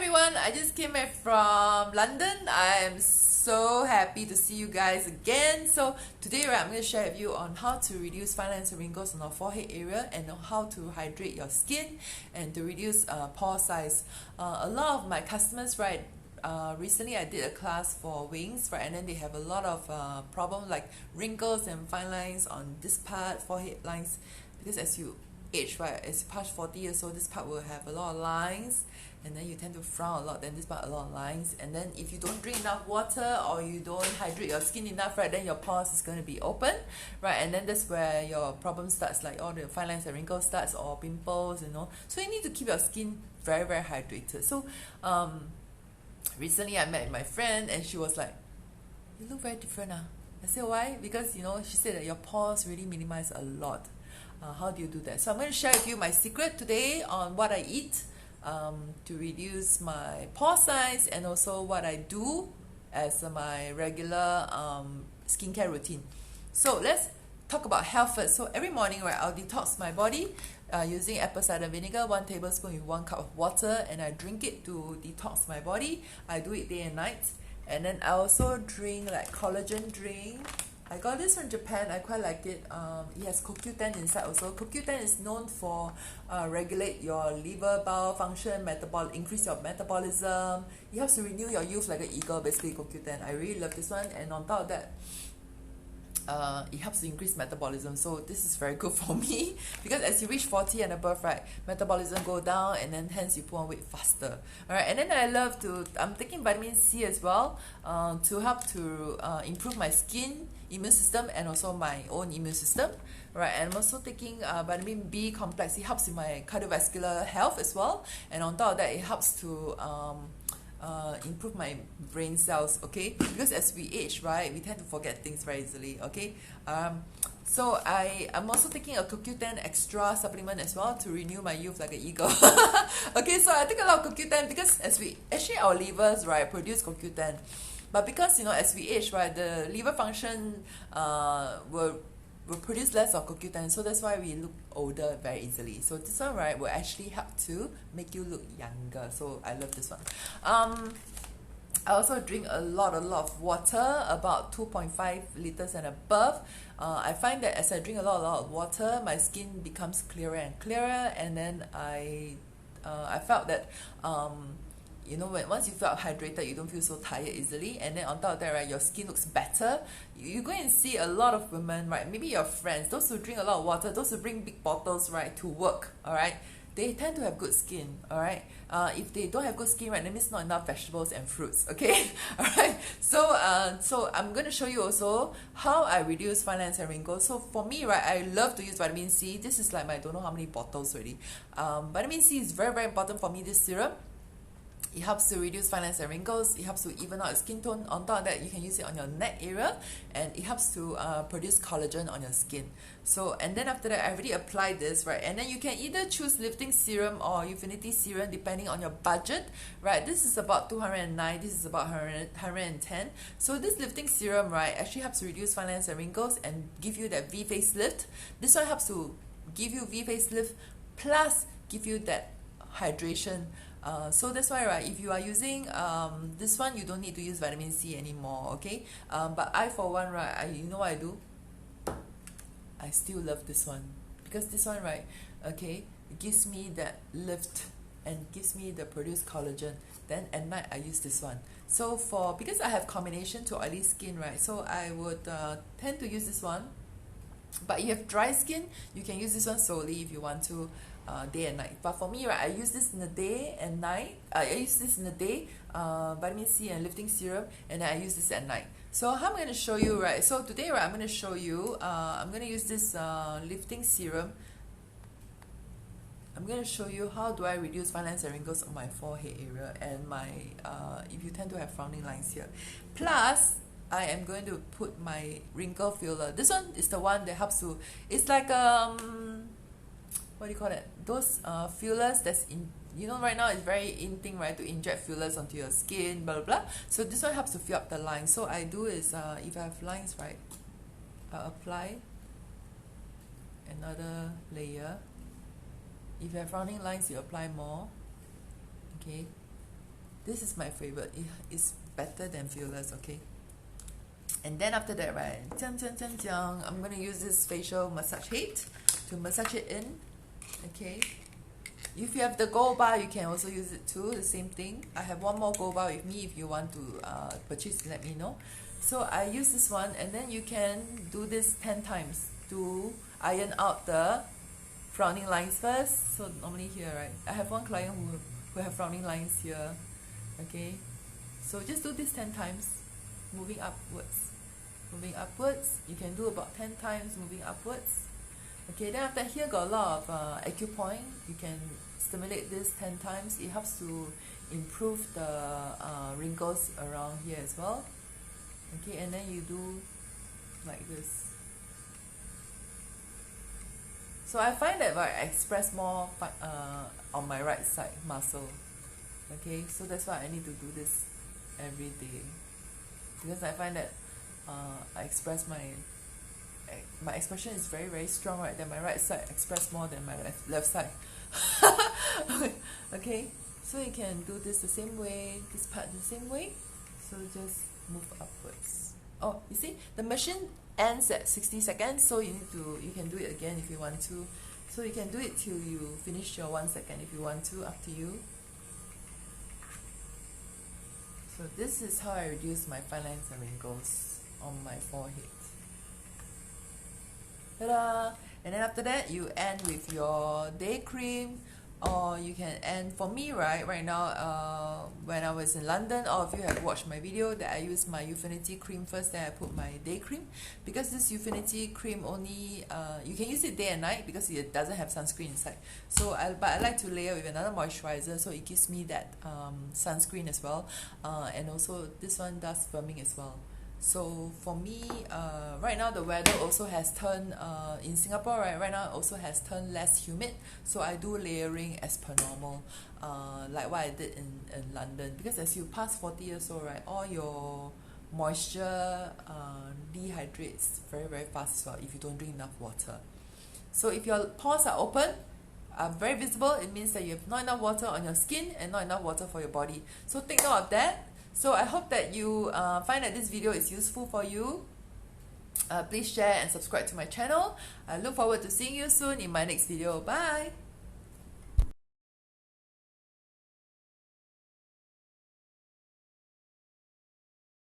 everyone, I just came back from London. I am so happy to see you guys again. So today I'm going to share with you on how to reduce fine lines and wrinkles on our forehead area and how to hydrate your skin and to reduce pore size. A lot of my customers, recently I did a class for wings, and then they have a lot of problems like wrinkles and fine lines on this part, forehead lines, because as you age, as you pass 40 years old, this part will have a lot of lines, and then you tend to frown a lot, then this part a lot of lines, and then if you don't drink enough water or you don't hydrate your skin enough, then your pores is going to be open, and then that's where your problem starts, like all the fine lines and wrinkles starts, or pimples, so you need to keep your skin very, very hydrated. So recently I met my friend and she was like, "You look very different." I said, "Why?" Because she said that your pores really minimize a lot. How do you do that? So I'm going to share with you my secret today on what I eat to reduce my pore size, and also what I do as my regular skincare routine. So let's talk about health first. So every morning, I'll detox my body using apple cider vinegar, 1 tablespoon with 1 cup of water, and I drink it to detox my body. I do it day and night. And then I also drink like collagen drink. I got this from Japan. I quite like it. It has CoQ10 inside also. CoQ10 is known for regulate your liver, bowel function, increase your metabolism. It helps to renew your youth like an eagle, basically CoQ10. I really love this one. And on top of that, it helps to increase metabolism, so this is very good for me because as you reach 40 and above, metabolism go down, and then hence you put on weight faster. Alright, and then I'm taking vitamin C as well to help to improve my skin, immune system, and also my own immune system. And I'm also taking vitamin B complex. It helps in my cardiovascular health as well, and on top of that, it helps to improve my brain cells, okay? Because as we age, we tend to forget things very easily, okay? So I'm also taking a CoQ10 extra supplement as well to renew my youth like an eagle. Okay, so I take a lot of CoQ10 because our livers, produce CoQ10. But because, as we age, the liver function will produce less of CoQ10, so that's why we look older very easily. So this one will actually help to make you look younger, so I love this one. I also drink a lot of water, about 2.5 liters and above. I find that as I drink a lot of water, my skin becomes clearer and clearer, and then I felt that once you felt hydrated, you don't feel so tired easily, and then on top of that, your skin looks better. You go and see a lot of women, maybe your friends, those who drink a lot of water, those who bring big bottles, to work, they tend to have good skin, if they don't have good skin, that means not enough vegetables and fruits, okay? So I'm going to show you also how I reduce fine lines and wrinkles. So for me, I love to use vitamin C. This is like I don't know how many bottles already. Vitamin C is very, very important for me, this serum. It helps to reduce fine lines and wrinkles. It helps to even out your skin tone. On top of that, you can use it on your neck area, and it helps to produce collagen on your skin. So, and then after that, I already applied this, and then you can either choose Lifting Serum or Youthfinity Serum depending on your budget, This is about 209. This is about 110. So this Lifting Serum, actually helps to reduce fine lines and wrinkles and give you that V facelift. This one helps to give you V facelift plus give you that hydration. So that's why, if you are using this one, you don't need to use vitamin C anymore, okay? But I, for one, you know what I do? I still love this one because this one, okay, it gives me that lift and gives me the produced collagen. Then at night I use this one. So because I have combination to oily skin, so I would tend to use this one. But if you have dry skin, you can use this one solely if you want to, day and night. But for me, I use this in the day and night. I use this in the day, vitamin C and Lifting Serum, and then I use this at night. So how I'm going to show you, so today, I'm going to show you, I'm going to use this Lifting Serum. I'm going to show you how do I reduce fine lines and wrinkles on my forehead area and my, if you tend to have frowning lines here. Plus, I am going to put my wrinkle filler. This one is the one that helps to, it's like what do you call it? Those fillers that's in, right now it's very in thing, to inject fillers onto your skin, blah, blah, blah. So this one helps to fill up the lines. So I do is, if I have lines, I'll apply another layer. If you have frowning lines, you apply more, okay? This is my favorite. It's better than Fearless, okay? And then after that, right, I'm going to use this facial massage head to massage it in, okay? If you have the gold bar, you can also use it too, the same thing. I have one more gold bar with me. If you want to purchase, let me know. So I use this one, and then you can do this 10 times to iron out the frowning lines first. So normally here, right, I have one client who have frowning lines here, okay? So just do this 10 times, moving upwards. Moving upwards, you can do about 10 times moving upwards. Okay, then after here got a lot of acupoint. You can stimulate this 10 times. It helps to improve the wrinkles around here as well. Okay, and then you do like this. So I find that I express more on my right side muscle. Okay, so that's why I need to do this every day, because I find that I express my expression is very, very strong, right? That my right side express more than my left side. Okay, so you can do this the same way, this part the same way. So just move upwards. Oh, you see, the machine ends at 60 seconds, so you can do it again if you want to. So you can do it till you finish your 1 second if you want to, up to you. So this is how I reduce my fine lines and wrinkles on my forehead. Ta-da! And then after that, you end with your day cream, or you can end, for me, right now, when I was in London, all of you have watched my video that I used my Youthfinity cream first, then I put my day cream, because this Youthfinity cream only, you can use it day and night because it doesn't have sunscreen inside. So but I like to layer with another moisturizer, so it gives me that sunscreen as well, and also this one does firming as well. So for me, right now the weather also has turned, in Singapore, right now also has turned less humid, so I do layering as per normal, like what I did in London, because as you pass 40 years old, right, all your moisture dehydrates very, very fast as well if you don't drink enough water. So if your pores are open, very visible, it means that you have not enough water on your skin and not enough water for your body. So take note of that. So I hope that you find that this video is useful for you. Please share and subscribe to my channel. I look forward to seeing you soon in my next video. Bye!